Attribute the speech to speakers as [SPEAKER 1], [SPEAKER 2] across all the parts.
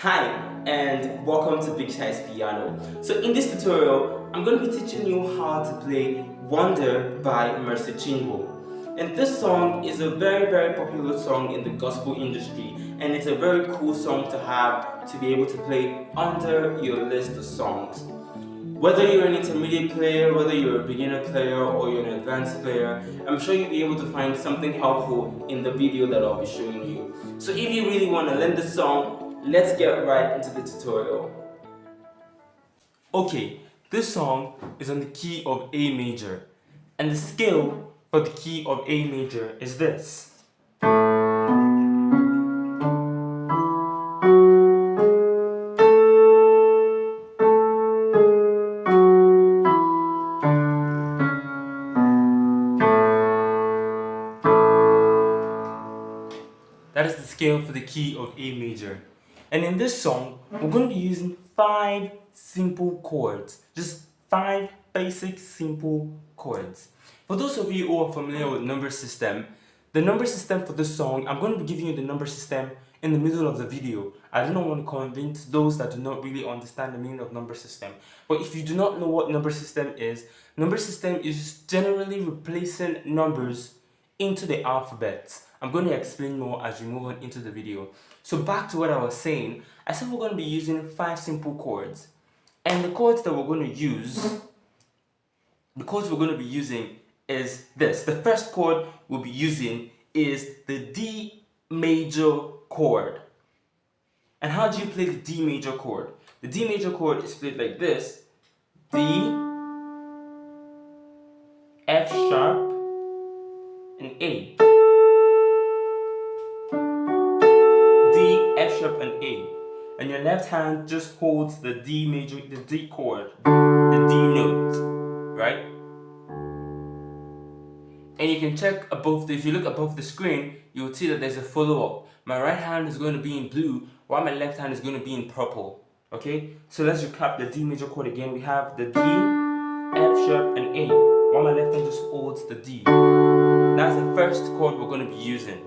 [SPEAKER 1] Hi and welcome to Big Size Piano. So in this tutorial, I'm going to be teaching you how to play Wonder by Mercy Chinwo. And this song is a very popular song in the gospel industry, and it's a very cool song to have to be able to play under your list of songs. Whether you're an intermediate player, whether you're a beginner player or you're an advanced player, I'm sure you'll be able to find something helpful in the video that I'll be showing you. So if you really want to learn the song, let's get right into the tutorial. Okay, this song is on the key of A major, and the scale for the key of A major is this. That is the scale for the key of A major. And in this song, we're going to be using 5 simple chords. Just 5 basic simple chords. For those of you who are familiar with number system, the number system for this song, I'm going to be giving you the number system in the middle of the video. I do not want to convince those that do not really understand the meaning of number system. But if you do not know what number system is generally replacing numbers into the alphabet. I'm going to explain more as we move on into the video. So back to what I was saying, I said we're going to be using 5 simple chords. And the chords that we're going to use, is this. The first chord we'll be using is the D major chord. And how do you play the D major chord? The D major chord is played like this. D, F sharp, and A. D, F sharp, and A. And your left hand just holds the D chord, the D note, right? And you can check if you look above the screen, you'll see that there's a follow-up. My right hand is going to be in blue, while my left hand is going to be in purple. Okay? So let's recap the D major chord again. We have the D, F sharp, and A, while my left hand just holds the D. That's the first chord we're going to be using.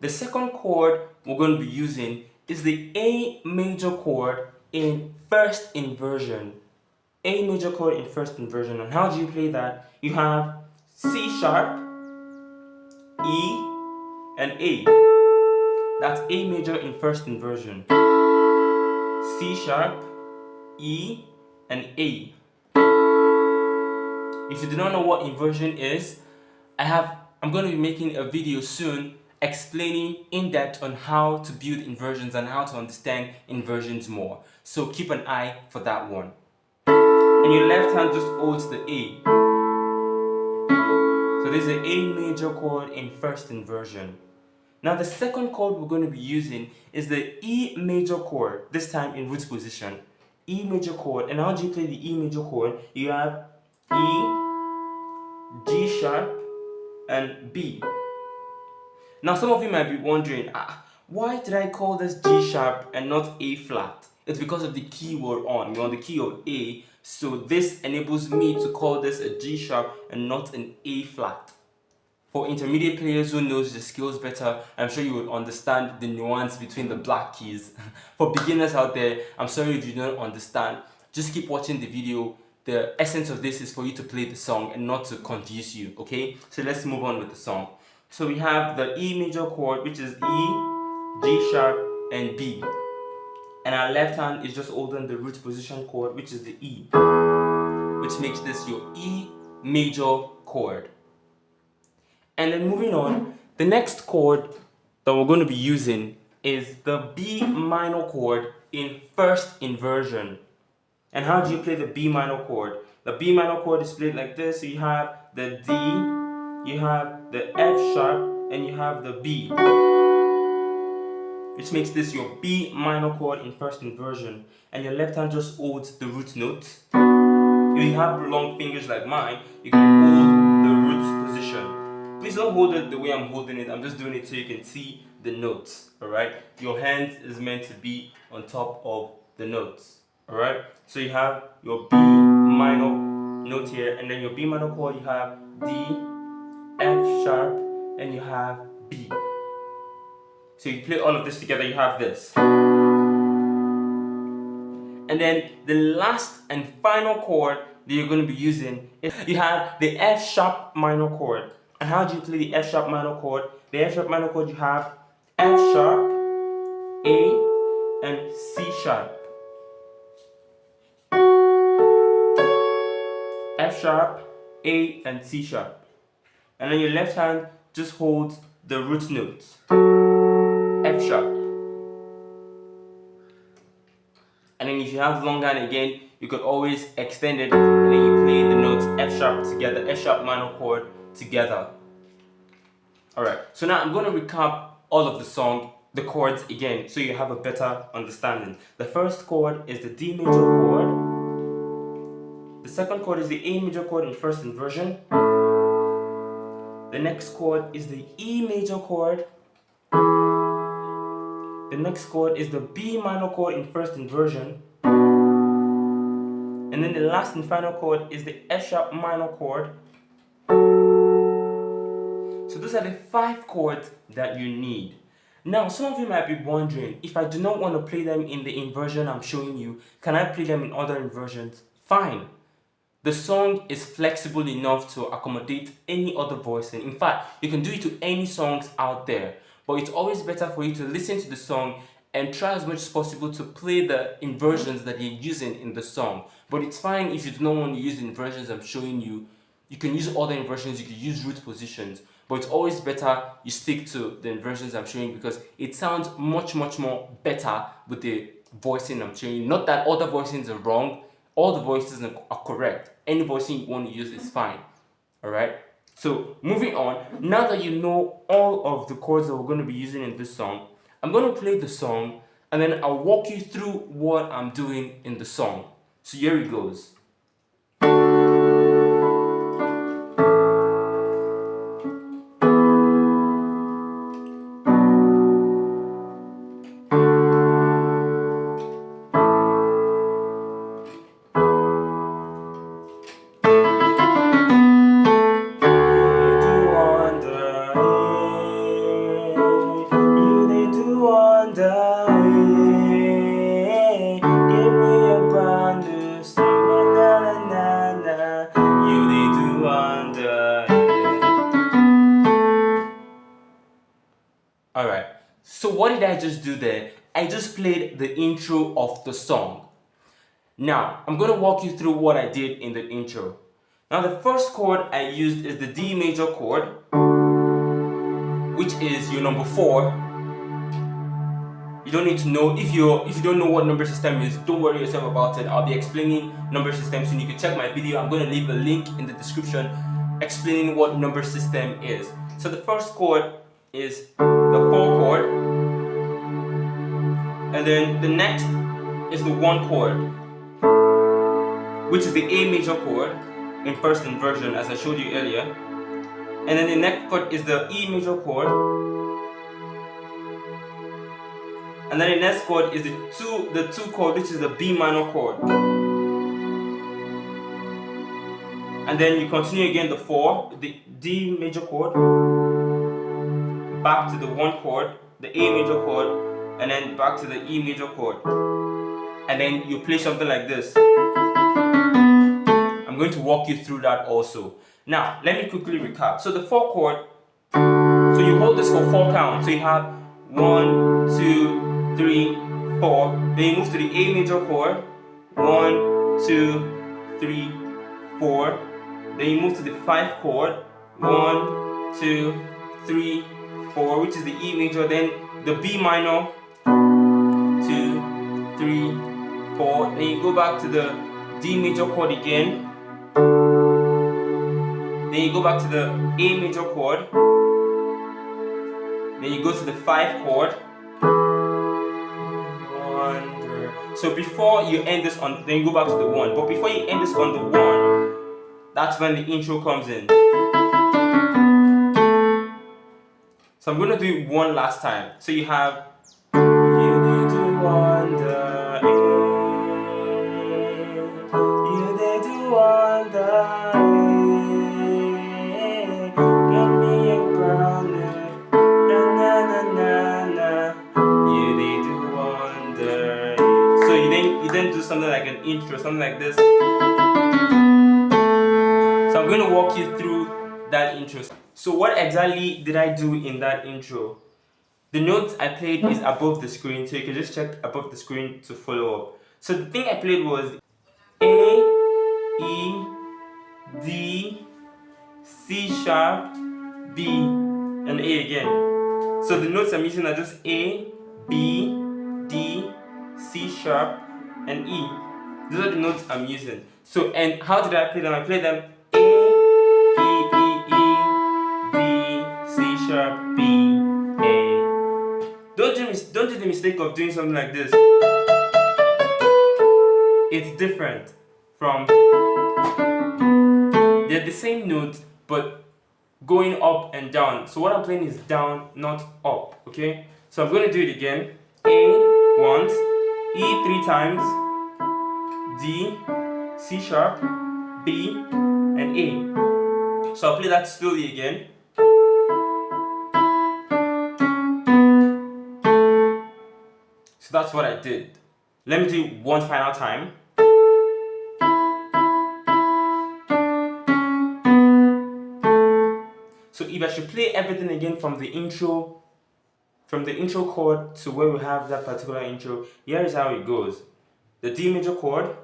[SPEAKER 1] The second chord we're going to be using is the A major chord in first inversion. A major chord in first inversion. And how do you play that? You have C sharp, E, and A. That's A major in first inversion. C sharp, E, and A. If you do not know what inversion is, I'm going to be making a video soon explaining in depth on how to build inversions and how to understand inversions more. So keep an eye for that one. And your left hand just holds the A. So there's an A major chord in first inversion. Now the second chord we're going to be using is the E major chord, this time in root position. E major chord. And how do you play the E major chord? You have E, G sharp, and B. Now some of you might be wondering, why did I call this G sharp and not A flat? It's because of the key we're on. We're on the key of A, so this enables me to call this a G sharp and not an A flat. For intermediate players who knows the skills better, I'm sure you will understand the nuance between the black keys. For beginners out there, I'm sorry if you don't understand. Just keep watching the video. The essence of this is for you to play the song and not to confuse you, okay? So let's move on with the song. So we have the E major chord, which is E, G sharp, and B. And our left hand is just holding the root position chord, which is the E, which makes this your E major chord. And then moving on, the next chord that we're going to be using is the B minor chord in first inversion. And how do you play the B minor chord? The B minor chord is played like this. So you have the D, you have the F sharp, and you have the B, which makes this your B minor chord in first inversion. And your left hand just holds the root note. If you have long fingers like mine, you can hold the root position. Please don't hold it the way I'm holding it. I'm just doing it so you can see the notes. Alright? Your hand is meant to be on top of the notes. Alright? So you have your B minor note here, and then your B minor chord, you have D, F sharp, and you have B. So you play all of this together, you have this. And then the last and final chord that you're going to be using is you have the F sharp minor chord. And how do you play the F sharp minor chord? The F sharp minor chord, you have F sharp, A, and C sharp. F sharp, A, and C sharp. And then your left hand just holds the root notes. F sharp. And then if you have long hand again, you could always extend it and then you play the notes F sharp together, F sharp minor chord together. Alright, so now I'm going to recap all of the song, the chords again, so you have a better understanding. The first chord is the D major chord. The second chord is the A major chord in first inversion. The next chord is the E major chord. The next chord is the B minor chord in first inversion. And then the last and final chord is the F sharp minor chord. So those are the 5 chords that you need. Now, some of you might be wondering, if I do not want to play them in the inversion I'm showing you, can I play them in other inversions? Fine. The song is flexible enough to accommodate any other voicing. In fact, you can do it to any songs out there. But it's always better for you to listen to the song and try as much as possible to play the inversions that you're using in the song. But it's fine if you do not want to use the inversions I'm showing you. You can use other inversions, you can use root positions. But it's always better you stick to the inversions I'm showing you because it sounds much more better with the voicing I'm showing you. Not that other voicings are wrong. All the voices are correct. Any voicing you want to use is fine. Alright? So, moving on. Now that you know all of the chords that we're going to be using in this song, I'm going to play the song and then I'll walk you through what I'm doing in the song. So here it goes. Alright, so what did I just do there? I just played the intro of the song. Now, I'm going to walk you through what I did in the intro. Now, the first chord I used is the D major chord, which is your number 4. You don't need to know, if you don't know what number system is, don't worry yourself about it. I'll be explaining number systems and you can check my video. I'm going to leave a link in the description explaining what number system is. So the first chord is the 4 chord, and then the next is the 1 chord, which is the A major chord in first inversion as I showed you earlier, and then the next chord is the E major chord, and then the next chord is the 2 chord, which is the B minor chord, and then you continue again the 4, the D major chord, back to the 1 chord, the A major chord, and then back to the E major chord. And then you play something like this. I'm going to walk you through that also. Now, let me quickly recap. So the 4 chord, so you hold this for 4 counts. So you have 1, 2, 3, 4. Then you move to the A major chord. 1, 2, 3, 4. Then you move to the 5 chord. 1, 2, 3, 4, which is the E major. Then the B minor. 2, 3, 4. Then you go back to the D major chord again. Then you go back to the A major chord. Then you go to the 5 chord. So before you end this on, then you go back to the 1. But before you end this on the 1, that's when the intro comes in. So I'm going to do it one last time. So you have, you need to wonder, you need to wonder, get me a brown note, na na na na na, you need to wonder. So you then do something like an intro, something like this. So I'm going to walk you through that intro. So what exactly did I do in that intro? The notes I played is above the screen, so you can just check above the screen to follow up. So the thing I played was A, E, D, C sharp, B, and A again. So the notes I'm using are just A, B, D, C sharp, and E. Those are the notes I'm using. So, and how did I play them? I played them A, E, D, C sharp, B, A. Don't do the mistake of doing something like this. It's different from, they're the same notes, but going up and down. So what I'm playing is down, not up, okay? So I'm going to do it again. A once, E 3 times, D, C sharp, B, and A. So I'll play that slowly again. So that's what I did. Let me do it one final time. So if I should play everything again from the intro chord to where we have that particular intro, here is how it goes. The D major chord,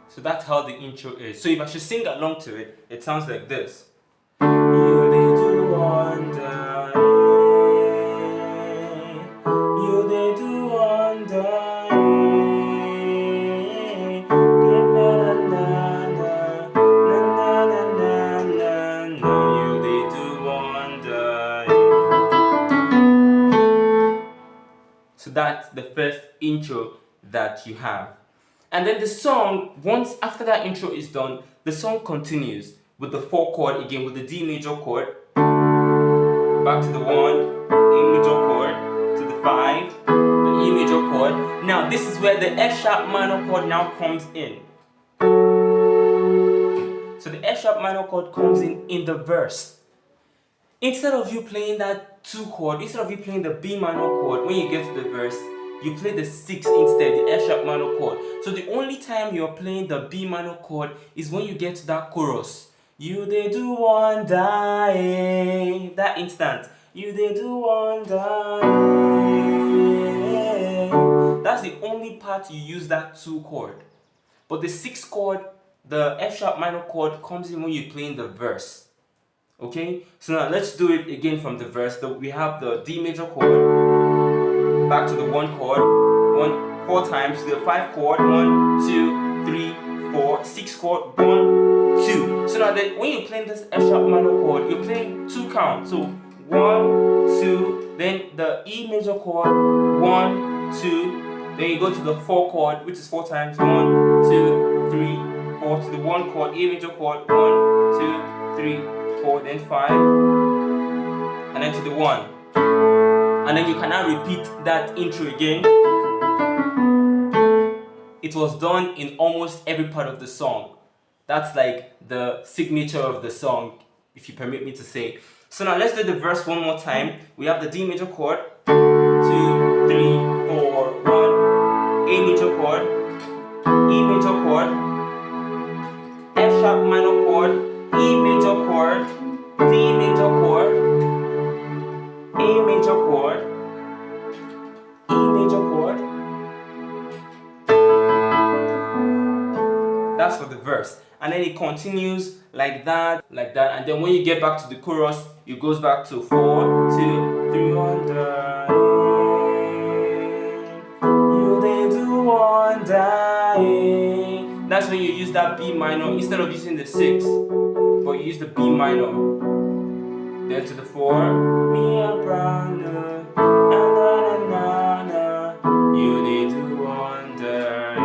[SPEAKER 1] so that's how the intro is. So if I should sing along to it, it sounds like this. You did wonder, you did wonder, you did wonder. So that's the first intro that you have. And then the song, once after that intro is done, the song continues with the 4 chord again, with the D major chord, back to the 1, A major chord, to the 5, the E major chord. Now this is where the F sharp minor chord now comes in. So the F sharp minor chord comes in the verse. Instead of you playing that 2 chord, instead of you playing the B minor chord, when you get to the verse, you play the 6 instead, the F sharp minor chord. So the only time you're playing the B minor chord is when you get to that chorus. You they do one die, that instant. You they do one die. That's the only part you use that 2 chord. But the 6 chord, the F sharp minor chord, comes in when you're playing the verse. Okay, so now let's do it again from the verse. We have the D major chord, back to the 1 chord, 4 times, to the 5 chord, 1, 2, 3, 4, 6 chord, 1, 2. So now that when you're playing this F sharp minor chord, you're playing 2 counts. So 1, 2, then the E major chord, 1, 2, then you go to the 4 chord, which is 4 times, 1, 2, 3, 4, to the 1 chord, A major chord, 1, 2, 3, 4, then 5, and then to the 1. And then you can now repeat that intro again. It was done in almost every part of the song. That's like the signature of the song, if you permit me to say. So now let's do the verse one more time. We have the D major chord, 2, 3, 4, 1, A major chord, E major chord, F sharp minor chord, E major chord, D major chord, A major chord, E major chord. That's for the verse. And then it continues like that, and then when you get back to the chorus, it goes back to 4, 2, 3, 1, die. You they do one die. That's when you use that B minor instead of using the 6, but you use the B minor. Then to the 4, me a brown, you they do one die.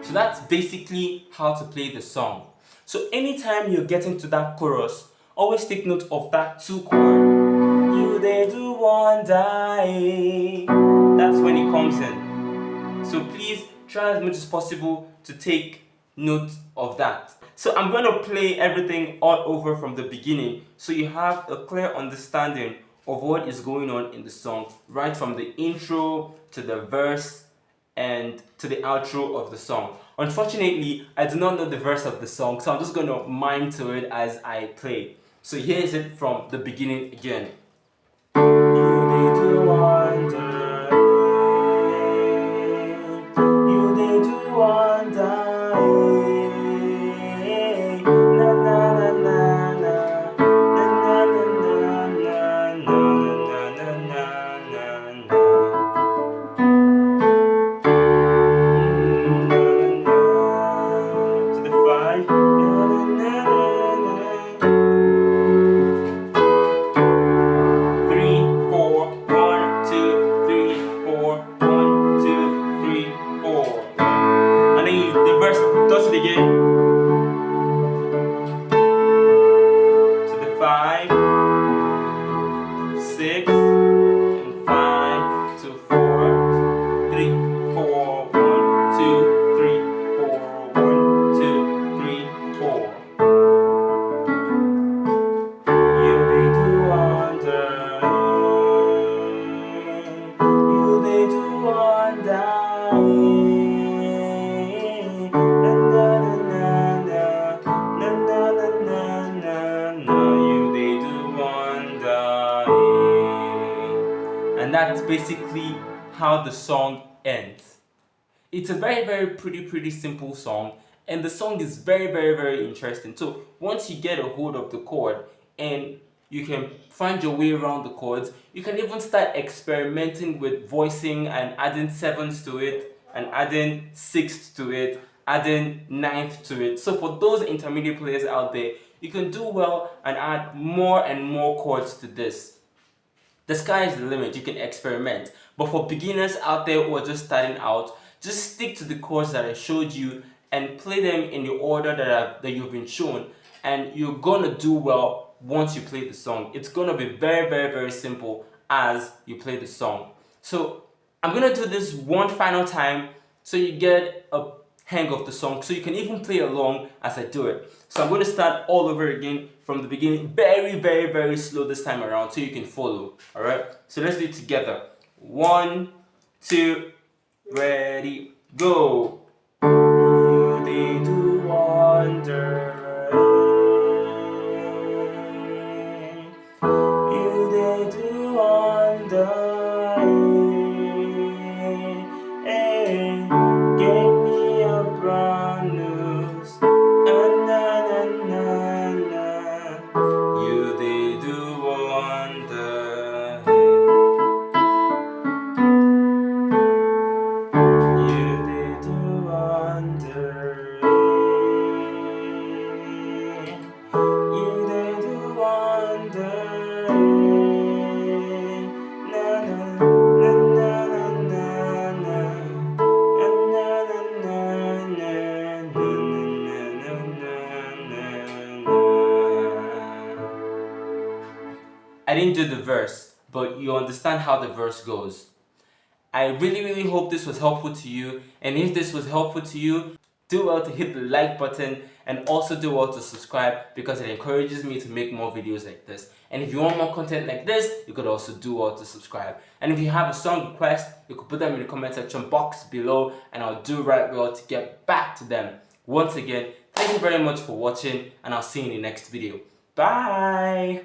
[SPEAKER 1] So that's basically how to play the song. So anytime you're getting to that chorus, always take note of that 2 chord. You they do wonder. That's when it comes in. So please try as much as possible to take note of that. So I'm going to play everything all over from the beginning so you have a clear understanding of what is going on in the song, right from the intro to the verse and to the outro of the song. Unfortunately, I do not know the verse of the song, so I'm just going to mime to it as I play. So here is it from the beginning again. You they do wonder, you they do wonder, na na na na na, na na na na na na na na na. To the 5. Na na na na. 3, 4, 1, 2, 3, 4, 1, 2, 3, 4. And then the verse does it again. To the 5, 6, and 5, to 4, 3, 4, 1, 2, 3, 4, 1, 2, 3, 4. You they do wonder, you they do wonder, na na na na na na na na na na. You they do wonder, and that's basically how the song ends. It's a very pretty simple song, and the song is very interesting. So once you get a hold of the chord and you can find your way around the chords, you can even start experimenting with voicing and adding 7ths to it and adding 6ths to it, adding 9th to it. So for those intermediate players out there, you can do well and add more and more chords to this. The sky is the limit, you can experiment. But for beginners out there who are just starting out, just stick to the chords that I showed you and play them in the order that you've been shown, and you're gonna do well once you play the song. It's gonna be very simple as you play the song. So I'm gonna do this one final time so you get a hang of the song, so you can even play along as I do it. So I'm going to start all over again from the beginning, very slow this time around so you can follow. Alright, so let's do it together. 1, 2, ready, go. You they do wonder, you they do wonder, give me a brand news, na na na na. You they do wonder, you they do wonder, you they do wonder, na na na na na na. I didn't do the verse, but you understand how the verse goes. I really hope this was helpful to you, and if this was helpful to you, do well to hit the like button and also do well to subscribe, because it encourages me to make more videos like this. And if you want more content like this, you could also do well to subscribe. And if you have a song request, you could put them in the comment section box below and I'll do right well to get back to them. Once again, thank you very much for watching, and I'll see you in the next video. Bye!